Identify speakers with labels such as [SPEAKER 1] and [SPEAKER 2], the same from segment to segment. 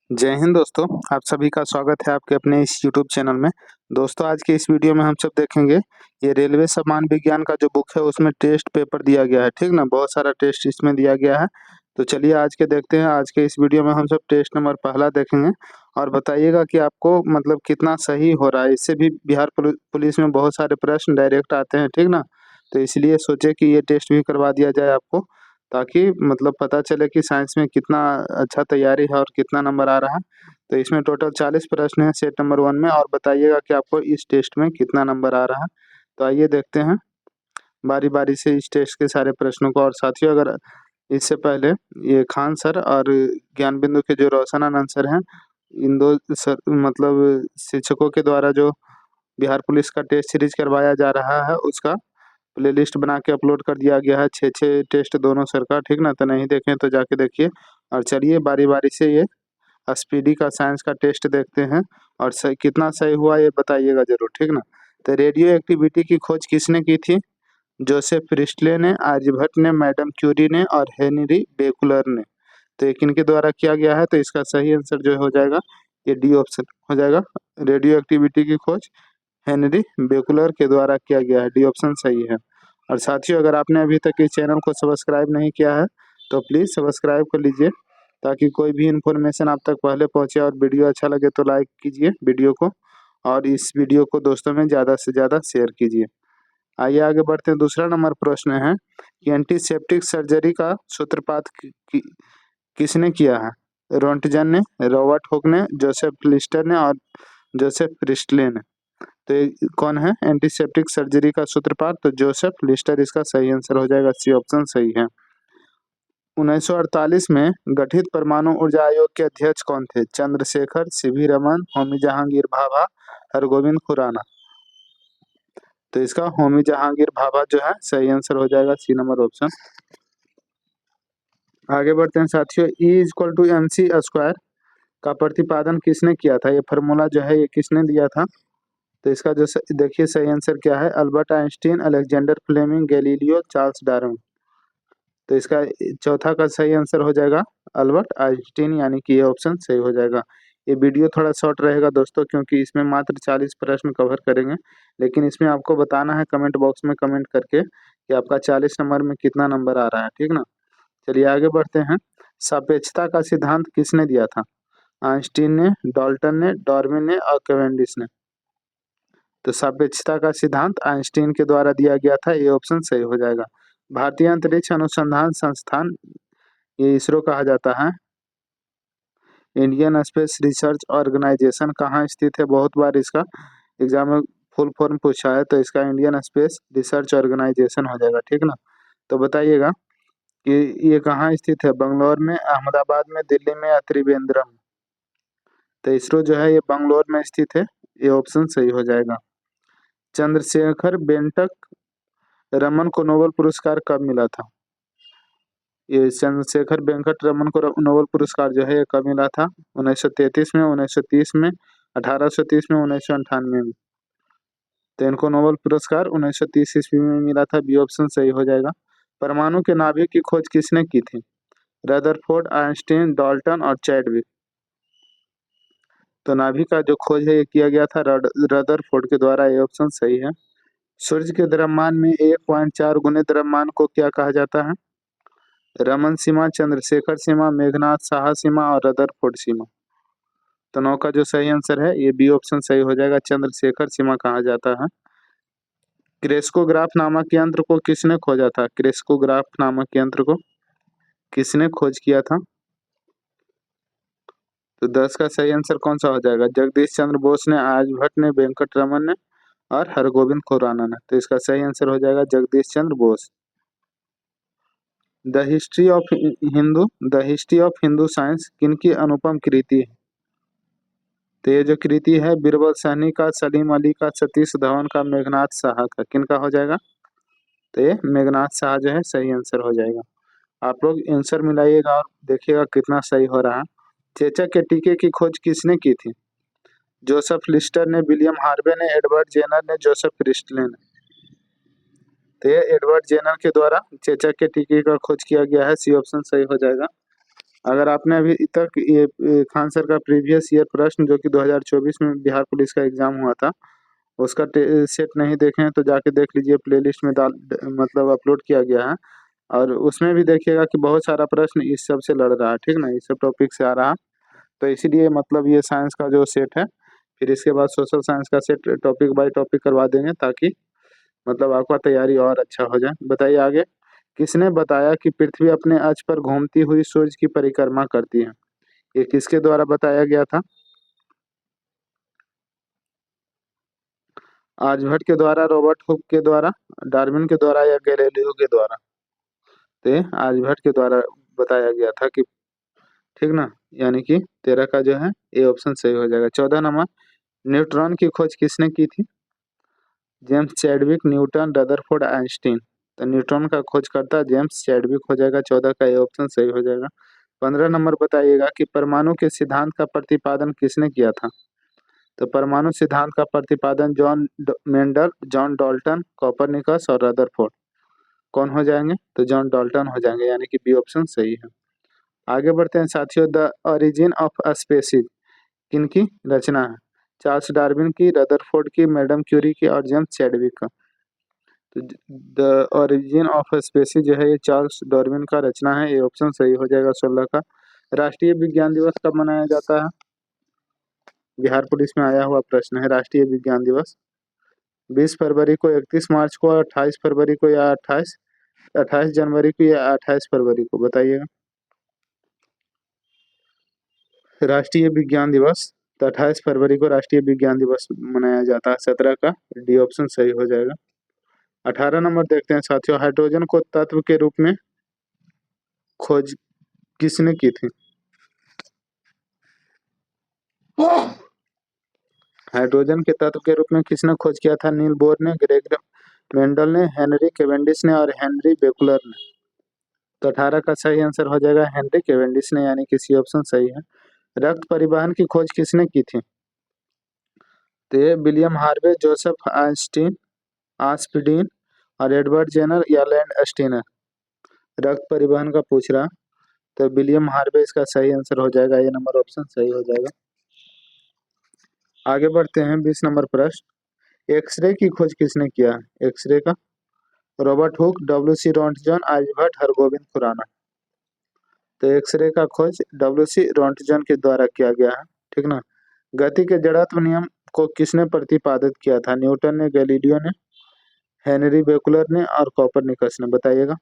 [SPEAKER 1] जय हिंद दोस्तों, आप सभी का स्वागत है आपके अपने इस यूट्यूब चैनल में। दोस्तों आज के इस वीडियो में हम सब देखेंगे ये रेलवे सामान्य विज्ञान का जो बुक है उसमें टेस्ट पेपर दिया गया है, ठीक ना। बहुत सारा टेस्ट इसमें दिया गया है। तो चलिए आज के देखते हैं। आज के इस वीडियो में हम सब टेस्ट नंबर पहला देखेंगे और बताइएगा कि आपको मतलब कितना सही हो रहा है। इससे भी बिहार पुलिस में बहुत सारे प्रश्न डायरेक्ट आते हैं, ठीक ना। तो इसलिए सोचे कि ये टेस्ट भी करवा दिया जाए आपको, ताकि मतलब पता चले कि साइंस में कितना अच्छा तैयारी है और कितना नंबर आ रहा है। तो इसमें टोटल 40 प्रश्न हैं सेट नंबर 1 में, और बताइएगा कि आपको इस टेस्ट में कितना नंबर आ रहा है। तो आइए देखते हैं बारी बारी से इस टेस्ट के सारे प्रश्नों को। और साथियों, अगर इससे पहले ये खान सर और ज्ञान बिंदु के जो रोशन आनंद सर हैं, इन दो सर मतलब शिक्षकों के द्वारा जो बिहार पुलिस का टेस्ट सीरीज करवाया जा रहा है उसका प्लेलिस्ट बना के अपलोड कर दिया गया है। 6 टेस्ट दोनों सर का, ठीक ना। तो नहीं देखें तो जाके देखिए। और चलिए बारी बारी से ये स्पीडी का साइंस का टेस्ट देखते हैं और कितना सही हुआ ये बताइएगा जरूर, ठीक ना। तो रेडियो एक्टिविटी की खोज किसने की थी? जोसेफ प्रिस्टले ने, आर्यभट्ट ने, मैडम क्यूरी ने और हेनरी बेकुलर ने। तो ये किनके द्वारा किया गया है? तो इसका सही आंसर जो हो जाएगा ये डी ऑप्शन हो जाएगा। रेडियो एक्टिविटी की खोज हेनरी बेकुलर के द्वारा किया गया है, डी ऑप्शन सही है। और साथियों, अगर आपने अभी तक इस चैनल को सब्सक्राइब नहीं किया है तो प्लीज़ सब्सक्राइब कर लीजिए, ताकि कोई भी इन्फॉर्मेशन आप तक पहले पहुंचे। और वीडियो अच्छा लगे तो लाइक कीजिए वीडियो को, और इस वीडियो को दोस्तों में ज़्यादा से ज़्यादा शेयर कीजिए। आइए आगे बढ़ते हैं। दूसरा नंबर प्रश्न है कि एंटीसेप्टिक सर्जरी का सूत्रपात किसने किया है? रोंटजन ने, रॉबर्ट हुक ने, जोसेफ लिस्टर ने और जोसेफ प्रिस्टले ने। तो ये कौन है एंटीसेप्टिक सर्जरी का सूत्रपात? तो जोसेफ लिस्टर इसका सही आंसर हो जाएगा, सी ऑप्शन सही है। 1948 में गठित परमाणु ऊर्जा आयोग के अध्यक्ष कौन थे? चंद्रशेखर, सीवी रमन, होमी जहांगीर भाभा, हरगोविंद खुराना। तो इसका होमी जहांगीर भाभा जो है सही आंसर हो जाएगा, सी नंबर ऑप्शन। आगे बढ़ते हैं साथियों। E=mc² का प्रतिपादन किसने किया था? ये फार्मूला जो है ये किसने दिया था? तो इसका जो देखिए सही आंसर क्या है। Albert Einstein, Alexander Fleming, Galileo, Charles Darwin. तो इसका चौथा का सही आंसर हो जाएगा अल्बर्ट आइंस्टीन, यानी कि ये ऑप्शन सही हो जाएगा। ये वीडियो थोड़ा शॉर्ट रहेगा दोस्तों, क्योंकि इसमें मात्र 40 प्रश्न कवर करेंगे, लेकिन इसमें आपको बताना है कमेंट बॉक्स में कमेंट करके कि आपका 40 नंबर में कितना नंबर आ रहा है, ठीक ना। चलिए आगे बढ़ते हैं। सापेक्षता का सिद्धांत किसने दिया था? आइंस्टीन ने, डाल्टन ने, डार्विन ने और कैवेंडिश ने। तो सापेक्षता का सिद्धांत आइंस्टीन के द्वारा दिया गया था, ये ऑप्शन सही हो जाएगा। भारतीय अंतरिक्ष अनुसंधान संस्थान, ये इसरो कहा जाता है। इंडियन स्पेस रिसर्च ऑर्गेनाइजेशन कहाँ स्थित है? बहुत बार इसका एग्जाम में फुल फॉर्म पूछा है, तो इसका इंडियन स्पेस रिसर्च ऑर्गेनाइजेशन हो जाएगा, ठीक ना। तो बताइएगा कि ये कहाँ स्थित है? बंगलौर में, अहमदाबाद में, दिल्ली में या त्रिवेंद्रम? तो इसरो जो है ये बंगलौर में स्थित है, ये ऑप्शन सही हो जाएगा। चंद्रशेखर वेंकट रमन को नोबेल पुरस्कार कब मिला था? ये चंद्रशेखर वेंकट रमन को नोबेल पुरस्कार जो है ये कब मिला था? 1933 में, 1930 में, 1830 में, 1998 में। तो इनको नोबेल पुरस्कार 1930 ईस्वी में मिला था, बी ऑप्शन सही हो जाएगा। परमाणु के नाभिक की खोज किसने की थी? रदरफोर्ड, आइंस्टीन, डाल्टन और चैडविक। तो नाभिक का जो खोज है ये किया गया था रदरफोर्ड के द्वारा, ये ऑप्शन सही है। सूर्य के द्रव्यमान में 1.4 गुने द्रव्यमान को क्या कहा जाता है? रमन सीमा, चंद्रशेखर सीमा, मेघनाथ साहा सीमा और रदरफोर्ड सीमा। तो 9 का जो सही आंसर है ये बी ऑप्शन सही हो जाएगा, चंद्रशेखर सीमा कहा जाता है। क्रेस्कोग्राफ नामक यंत्र को किसने खोजा था? क्रेस्कोग्राफ नामक यंत्र को किसने खोज किया था? तो 10 का सही आंसर कौन सा हो जाएगा? जगदीश चंद्र बोस ने, आर्यभट्ट ने, वेंकट रमन ने और हरगोविंद खुराना ने। तो इसका सही आंसर हो जाएगा Jagadish Chandra Bose. The history of Hindu science किनकी अनुपम कृति है? तो ये जो कृति है बीरबल सैनी का, सलीम अली का, सतीश धवन का, मेघनाथ साहा का, किनका हो जाएगा? तो ये मेघनाथ साहा जो है सही आंसर हो जाएगा। आप लोग आंसर मिलाइएगा और देखिएगा कितना सही हो रहा है। चेचक के टीके की खोज किसने की थी? जोसेफ लिस्टर ने, विलियम हार्वे ने, एडवर्ड जेनर ने, जोसेफ प्रिस्टले ने। तो ये एडवर्ड जेनर के द्वारा चेचक के टीके का खोज किया गया है, सी ऑप्शन सही हो जाएगा। अगर आपने अभी तक ये खान सर का प्रीवियस ईयर प्रश्न जो कि 2024 में बिहार पुलिस का एग्जाम हुआ था उसका सेट नहीं देखे हैं तो जाके देख लीजिए, प्लेलिस्ट में डाल मतलब अपलोड किया गया है। और उसमें भी देखिएगा कि बहुत सारा प्रश्न इस सब से लड़ रहा है, ठीक ना, इस सब टॉपिक से आ रहा है। तो इसीलिए मतलब ये साइंस का जो सेट है, फिर इसके बाद सोशल साइंस का सेट टॉपिक बाय टॉपिक करवा देंगे ताकि मतलब आपका तैयारी और अच्छा हो जाए। बताइए आगे। किसने बताया कि पृथ्वी अपने अक्ष पर घूमती हुई सूर्य की परिक्रमा करती है? ये किसके द्वारा बताया गया था? आर्यभट्ट के द्वारा, रॉबर्ट हुक के द्वारा, डार्विन के द्वारा या गैलीलियो के द्वारा? तो ये आर्यभट्ट के द्वारा बताया गया था कि, ठीक ना, यानी कि 13 का जो है ये ऑप्शन सही हो जाएगा। 14 नंबर, न्यूट्रॉन की खोज किसने की थी? James Chadwick, Newton, Rutherford, Einstein. तो न्यूट्रॉन का खोजकर्ता जेम्स चैडविक हो जाएगा, 14 का ये ऑप्शन सही हो जाएगा। 15 नंबर बताइएगा कि परमाणु के सिद्धांत का प्रतिपादन किसने किया था? तो परमाणु सिद्धांत का प्रतिपादन John Mendel, John Dalton, Copernicus और रदरफोर्ड। कौन हो जाएंगे? तो जॉन डाल्टन हो जाएंगे, यानी कि बी ऑप्शन सही है। आगे बढ़ते हैं साथियों। द ओरिजिन ऑफ स्पेसीज किनकी रचना है? चार्ल्स डार्विन की, रदरफोर्ड की, मैडम क्यूरी की और जेम्स चैडविक का। तो द ओरिजिन ऑफ स्पेसीज जो है ये चार्ल्स डार्विन का रचना है, ये ऑप्शन सही हो जाएगा 16 का। राष्ट्रीय विज्ञान दिवस कब मनाया जाता है? बिहार पुलिस में आया हुआ प्रश्न है। राष्ट्रीय विज्ञान दिवस 20 फरवरी को, 31 मार्च को, 28 फरवरी को या 28 जनवरी को या 28 फरवरी को? बताइएगा। राष्ट्रीय विज्ञान दिवस तो 28 फरवरी को राष्ट्रीय विज्ञान दिवस मनाया जाता है, 17 का डी ऑप्शन सही हो जाएगा। 18 नंबर देखते हैं साथियों। हाइड्रोजन को तत्व के रूप में खोज किसने की थी? हाइड्रोजन के तत्व के रूप में किसने खोज किया था? नील बोर ने, ग्रेगर मेंडल ने, हेनरी केवेंडिश ने और हेनरी बेकुलर ने। तो 18 का सही आंसर हो जाएगा हेनरी केवेंडिश ने, यानी कि सी ऑप्शन सही है। रक्त परिवहन की खोज किसने की थी? तो ये विलियम हार्वे, जोसेफ आइंस्टीन, आस्पिडीन और एडवर्ड जेनर या लैंड स्टीनर। रक्त परिवहन का पूछ रहा, तो विलियम हार्वे इसका सही आंसर हो जाएगा, ये नंबर ऑप्शन सही हो जाएगा। आगे बढ़ते हैं 20 नंबर प्रश्न। एक्सरे की खोज किसने किया? एक्सरे का Robert Hooke, W C Roentgen, Aryabhata, Hargobind Khorana. तो एक्सरे का खोज डब्ल्यू सी रॉन्टजन के द्वारा किया गया है, ठीक ना। गति के जड़त्व नियम को किसने प्रतिपादित किया था? न्यूटन ने, गैलीलियो ने, हेनरी बेकुलर ने और कोपरनिकस ने। बताइएगा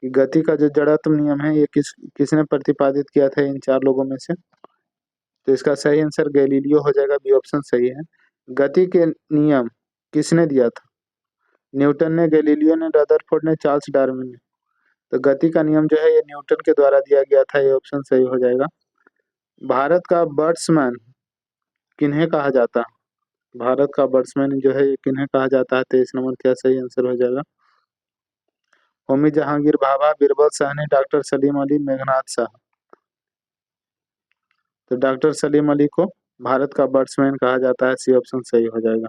[SPEAKER 1] कि गति का जो जड़त्व नियम है ये किसने प्रतिपादित किया था इन चार लोगों में से? तो इसका सही आंसर गैलीलियो हो जाएगा, बी ऑप्शन सही है। गति के नियम किसने दिया था? न्यूटन ने, गैलीलियो ने, रदरफोर्ड ने, चार्ल्स डार्विन ने। तो गति का नियम जो है ये न्यूटन के द्वारा दिया गया था, ये ऑप्शन सही हो जाएगा। भारत का बैट्समैन किन्हें कहा जाता है? भारत का बैट्समैन जो है ये किन्हें कहा जाता है? 23 नंबर क्या सही आंसर हो जाएगा? होमी जहांगीर भाभा, बीरबल साहनी, डॉक्टर सलीम अली, मेघनाथ शाह। तो डॉक्टर सलीम अली को भारत का बैट्समैन कहा जाता है, सी ऑप्शन सही हो जाएगा।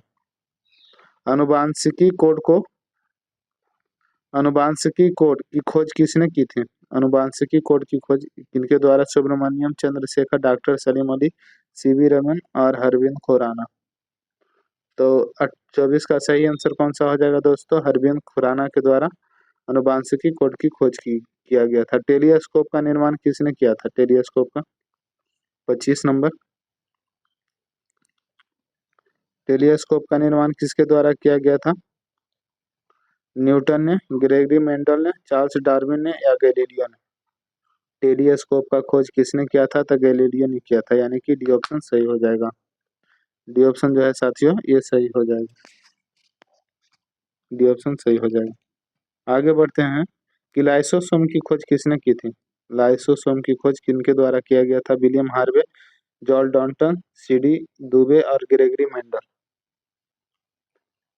[SPEAKER 1] अनुवांशिकी कोड को अनुवांशिकी कोड की खोज किसने की थी? अनुवांशिकी कोड की खोज किनके द्वारा? सुब्रमण्यम चंद्रशेखर, डॉक्टर सलीम अली, सीवी रमन और हरविंद खुराना। तो 24 का सही आंसर कौन सा हो जाएगा दोस्तों? हरविंद खुराना के द्वारा अनुवांशिकी कोड की खोज किया गया था। टेलीस्कोप का निर्माण किसने किया था? टेलीस्कोप का 25 नंबर। टेलीस्कोप का निर्माण किसके द्वारा किया गया था? न्यूटन ने, ग्रेगरी मेंडल ने, चार्ल्स डार्विन ने या गैलीलियो ने। टेलीस्कोप का खोज किसने किया था? तो गैलीलियो ने किया था, यानी कि डी ऑप्शन सही हो जाएगा। डी ऑप्शन जो है साथियों ये सही हो जाएगा, डी ऑप्शन सही हो जाएगा। आगे बढ़ते हैं कि लाइसोसोम की खोज किसने की थी? लाइसोसोम की खोज किनके द्वारा किया गया था? William Harvey, George Dalton, CD Dubey और ग्रेगरी मेंडल।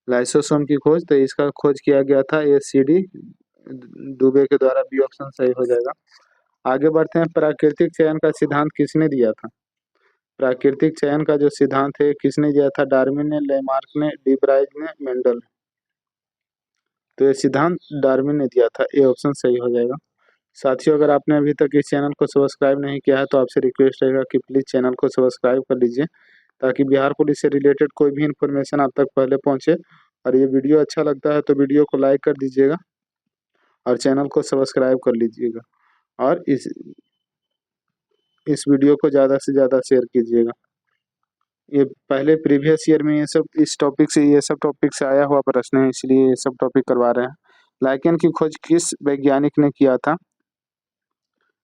[SPEAKER 1] लाइसोसोम की खोज तो इसका खोज किया गया था ये सीडी दुबे के द्वारा, बी ऑप्शन सही हो जाएगा। आगे बढ़ते हैं। प्राकृतिक चयन का सिद्धांत किसने दिया था? प्राकृतिक चयन का जो सिद्धांत है किसने दिया था? डार्विन ने, लेमार्क ने, डी ब्राइज ने, मेंडल ने। तो ये सिद्धांत डार्विन ने दिया था, ये ऑप्शन सही हो जाएगा। साथियों, अगर आपने अभी तक इस चैनल को सब्सक्राइब नहीं किया है तो आपसे रिक्वेस्ट रहेगा कि प्लीज़ चैनल को सब्सक्राइब कर लीजिए, ताकि बिहार पुलिस से रिलेटेड कोई भी इन्फॉर्मेशन आप तक पहले पहुंचे। और ये वीडियो अच्छा लगता है तो वीडियो को लाइक कर दीजिएगा और चैनल को सब्सक्राइब कर लीजिएगा, और इस वीडियो को ज़्यादा से ज़्यादा शेयर कीजिएगा। ये पहले प्रीवियस ईयर में ये सब टॉपिक से आया हुआ प्रश्न है, इसलिए ये सब टॉपिक करवा रहे हैं। लाइकेन की खोज किस वैज्ञानिक ने किया था?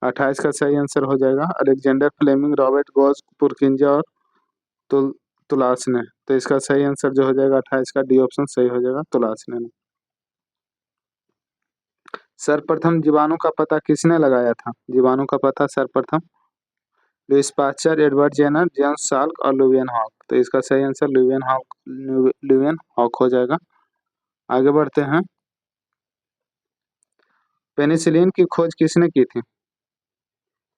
[SPEAKER 1] 28 का सही आंसर हो जाएगा अलेक्जेंडर फ्लेमिंग, रॉबर्ट गॉस, पुरकिंजा और तुलासने। तो इसका सही आंसर जो हो जाएगा 28 का डी ऑप्शन सही हो जाएगा, तुलासने ने। सर्वप्रथम जीवाणु का पता किसने लगाया था? जीवाणु का पता सर्वप्रथम Louis Pasteur, Edward Jenner, James Salk और लुवियन हॉक। तो इसका सही आंसर लुवियन हॉक हो जाएगा। आगे बढ़ते हैं। पेनिसिलिन की खोज किसने की थी?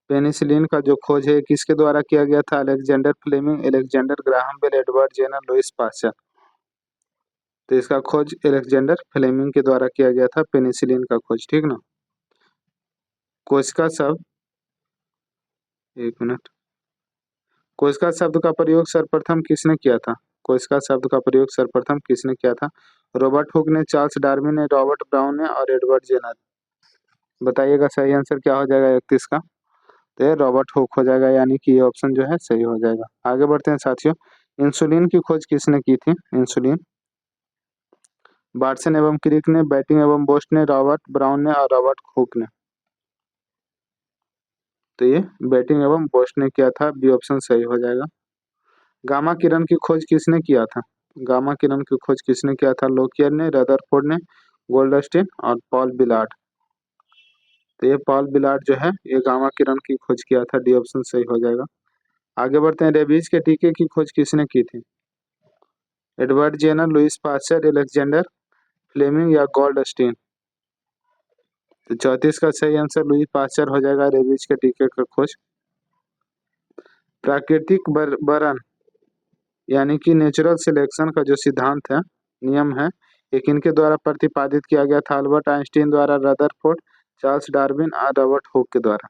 [SPEAKER 1] पेनिसिलिन का जो खोज है किसके द्वारा किया गया था? Alexander Fleming, Alexander Graham Bell, Edward Jenner, Louis Pasteur. तो इसका खोज अलेक्जेंडर फ्लेमिंग के द्वारा किया गया था, पेनिसिलिन का खोज, ठीक ना। कोशिका शब्द, एक मिनट, कोशिका शब्द का प्रयोग सर्वप्रथम किसने किया था? कोशिका शब्द का प्रयोग सर्वप्रथम किसने किया था? रॉबर्ट हुक ने, चार्ल्स डार्विन ने, रॉबर्ट ब्राउन ने और एडवर्ड जेनर। बताइएगा सही आंसर क्या हो जाएगा 31 का? तो ये रॉबर्ट हुक हो जाएगा, यानी कि ये ऑप्शन जो है सही हो जाएगा। आगे बढ़ते हैं साथियों। इंसुलिन की खोज किसने की थी? इंसुलिन बार्सन एवं क्रिक ने, बैटिंग एवं बोस्ट ने, रॉबर्ट ब्राउन ने और रॉबर्ट हुक ने। तो ये बैटिंग एवं बोस्ट ने किया था, बी ऑप्शन सही हो जाएगा। गामा किरण की खोज किसने किया था? गामा किरण की खोज किसने किया था? लोकियर ने, रदरफोर्ड ने, गोल्डस्टीन और पॉल बिलार्ड। तो ये पॉल बिलार्ड जो है ये गामा किरण की खोज किया था, डी ऑप्शन सही हो जाएगा। आगे बढ़ते हैं। रेबीज के टीके की खोज किसने की थी? Edward Jenner, Louis Pasteur, Alexander Fleming या गोल्डस्टीन। तो 34 का सही आंसर लुईस पाश्चर हो जाएगा, रेबीज के टीके का खोज। प्राकृतिक बरन यानी कि नेचुरल सिलेक्शन का जो सिद्धांत है, नियम है, ये किनके द्वारा प्रतिपादित किया गया था? अल्बर्ट आइंस्टीन द्वारा, रदरफोर्ड, चार्ल्स डार्विन और रॉबर्ट हुक के द्वारा।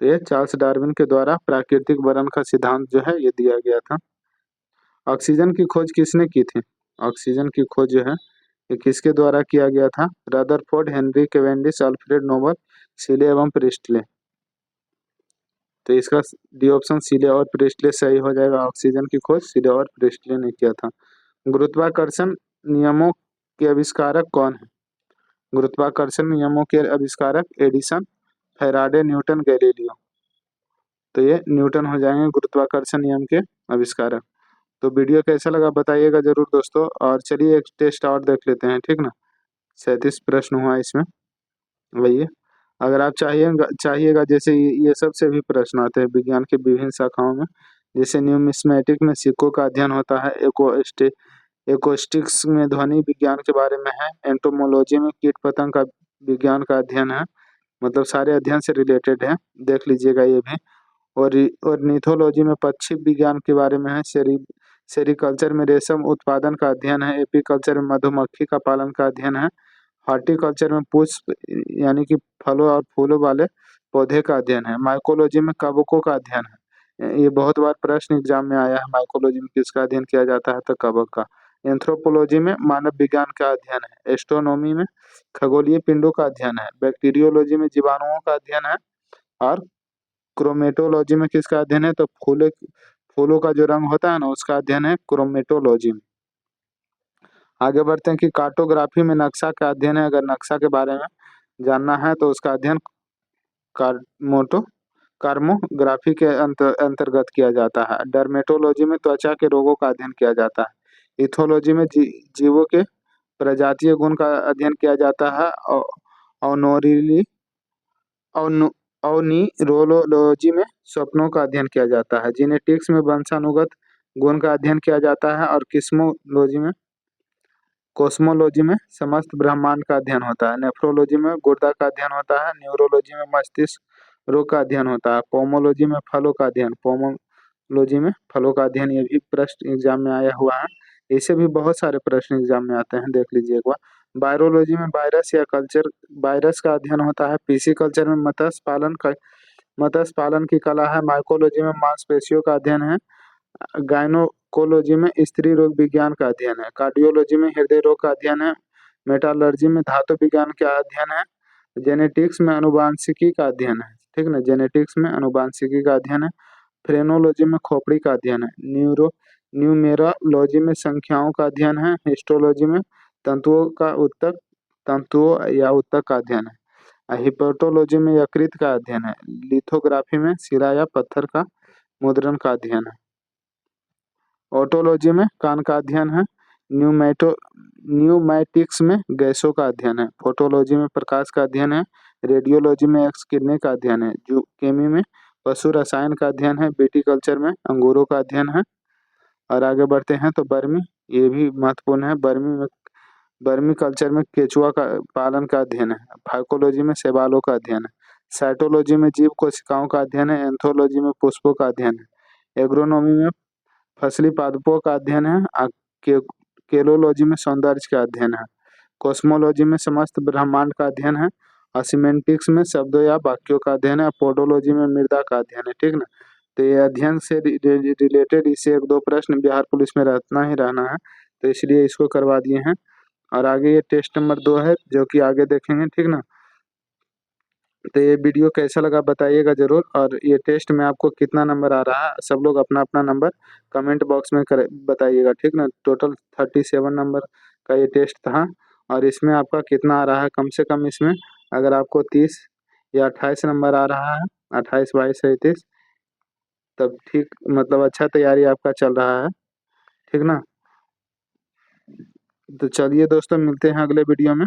[SPEAKER 1] तो ये चार्ल्स डार्विन के द्वारा प्राकृतिक बरन का सिद्धांत जो है ये दिया गया था। ऑक्सीजन की खोज किसने की थी? ऑक्सीजन की खोज जो है ये किसके द्वारा किया गया था? Rutherford, Henry Cavendish, Alfred Nobel, Scheele एवं प्रिस्टले। तो इसका डी ऑप्शन सीले और प्रिस्टले सही हो जाएगा। ऑक्सीजन की खोज सीले और प्रिस्टले ने किया था। गुरुत्वाकर्षण नियमों के आविष्कारक कौन है? गुरुत्वाकर्षण नियमों के आविष्कारक एडिसन, फैराडे, न्यूटन, गैलीलियो। तो ये न्यूटन हो जाएंगे गुरुत्वाकर्षण नियम के आविष्कारक। तो वीडियो कैसा लगा बताइएगा जरूर दोस्तों, और चलिए एक टेस्ट और देख लेते हैं, ठीक ना। 37 प्रश्न हुआ इसमें, वही। अगर आप चाहिएगा जैसे ये सब से भी प्रश्न आते हैं विज्ञान के विभिन्न शाखाओं में, जैसे न्यूमिस्मेटिक में सिक्कों का अध्ययन होता है, एकोस्टिक्स में ध्वनि विज्ञान के बारे में है, एंटोमोलॉजी में कीट पतंग का विज्ञान का अध्ययन है, मतलब सारे अध्ययन से रिलेटेड है, देख लीजिएगा ये भी। और निथोलॉजी में पक्षी विज्ञान के बारे में है, सेरिकल्चर में रेशम उत्पादन का अध्ययन है, एपीकल्चर में मधुमक्खी का पालन का अध्ययन है, हॉर्टिकल्चर में पुष्प यानी कि फलों और फूलों वाले पौधे का अध्ययन है, माइकोलॉजी में कवकों का अध्ययन है। ये बहुत बार प्रश्न एग्जाम में आया है, माइकोलॉजी में किसका अध्ययन किया जाता है? तो कवक का। एंथ्रोपोलॉजी में मानव विज्ञान का अध्ययन है, एस्ट्रोनॉमी में खगोलीय पिंडों का अध्ययन है, बैक्टीरियोलॉजी में जीवाणुओं का अध्ययन है, और क्रोमेटोलॉजी में किसका अध्ययन है? तो फूलों का जो रंग होता है ना उसका अध्ययन है क्रोमेटोलॉजी में। आगे बढ़ते हैं कि कार्टोग्राफी में नक्शा का अध्ययन है। अगर नक्शा के बारे में जानना है तो उसका अध्ययन कार्मोग्राफी के अंतर्गत किया जाता है। डर्मेटोलॉजी में त्वचा के रोगों का अध्ययन किया जाता है। इथोलॉजी में जीवों के प्रजातीय गुण का अध्ययन किया जाता है। औनीरोलॉजी में स्वप्नों का अध्ययन किया जाता है। जीनेटिक्स में वंशानुगत गुण का अध्ययन किया जाता है। और कोस्मोलॉजी में समस्त ब्रह्मांड का अध्ययन होता है। नेफ्रोलॉजी में गुर्दा का अध्ययन होता है। न्यूरोलॉजी में मस्तिष्क रोग का अध्ययन होता है। पोमोलॉजी में फलों का अध्ययन, ये भी प्रश्न एग्जाम में आया हुआ है। ऐसे भी बहुत सारे प्रश्न एग्जाम में आते हैं, देख लीजिए एक बार। वायरोलॉजी में वायरस या कल्चर वायरस का अध्ययन होता है। पीसी कल्चर में मत्स्य पालन की कला है। माइकोलॉजी में मांसपेशियों का अध्ययन है। गायनोकोलॉजी में स्त्री रोग विज्ञान का अध्ययन है। कार्डियोलॉजी में हृदय रोग का अध्ययन है। मेटालर्जी में धातु विज्ञान का अध्ययन है। जेनेटिक्स में अनुवांशिकी का अध्ययन है। ठीक ना, जेनेटिक्स में अनुवांशिकी का अध्ययन है। फ्रेनोलॉजी में खोपड़ी का अध्ययन है। न्यूमेरोलॉजी में संख्याओं का अध्ययन है। हिस्टोलॉजी में तंतुओं या ऊतक का अध्ययन है। हिपेटोलॉजी में यकृत का अध्ययन है। लिथोग्राफी में शिला या पत्थर का मुद्रण का अध्ययन है। ऑटोलॉजी में कान का अध्ययन है। न्यूमैटिक्स में गैसों का अध्ययन है। फोटोलॉजी में प्रकाश का अध्ययन है। रेडियोलॉजी में एक्स किरणें का अध्ययन है। केमी में पशु रसायन का अध्ययन है। विटीकल्चर में अंगूरों का अध्ययन है। और आगे बढ़ते हैं तो बर्मी, ये भी महत्वपूर्ण है। बर्मी कल्चर में केचुआ का पालन का अध्ययन है। फाइकोलॉजी में शैवालों का अध्ययन है। साइटोलॉजी में जीव कोशिकाओं का अध्ययन है। एंथोलॉजी में पुष्पों का अध्ययन है। एग्रोनॉमी में फसली पादपों का अध्ययन है। केलोलॉजी में सौंदर्य का अध्ययन है। कॉस्मोलॉजी में समस्त ब्रह्मांड का अध्ययन है। सिमेंटिक्स में शब्दों या वाक्यों का अध्ययन है। पोडोलॉजी में मृदा का अध्ययन है। ठीक ना, तो ये अध्ययन से रिलेटेड इससे 1-2 प्रश्न बिहार पुलिस में रहना ही रहना है, तो इसलिए इसको करवा दिए हैं। और आगे ये टेस्ट नंबर 2 है जो कि आगे देखेंगे। ठीक ना, तो ये वीडियो कैसा लगा बताइएगा जरूर। और ये टेस्ट में आपको कितना नंबर आ रहा है, सब लोग अपना अपना नंबर कमेंट बॉक्स में बताइएगा। ठीक ना, टोटल 37 नंबर का ये टेस्ट था। और इसमें आपका कितना आ रहा है, कम से कम इसमें अगर आपको 30 या 28 नंबर आ रहा है, 28, 22, 33, तब ठीक, मतलब अच्छा तैयारी आपका चल रहा है। ठीक ना, तो चलिए दोस्तों, मिलते हैं अगले वीडियो में।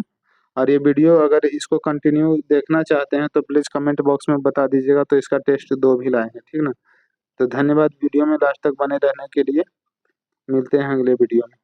[SPEAKER 1] और ये वीडियो अगर इसको कंटिन्यू देखना चाहते हैं तो प्लीज़ कमेंट बॉक्स में बता दीजिएगा, तो इसका टेस्ट 2 भी लाएंगे। ठीक ना, तो धन्यवाद वीडियो में लास्ट तक बने रहने के लिए। मिलते हैं अगले वीडियो में।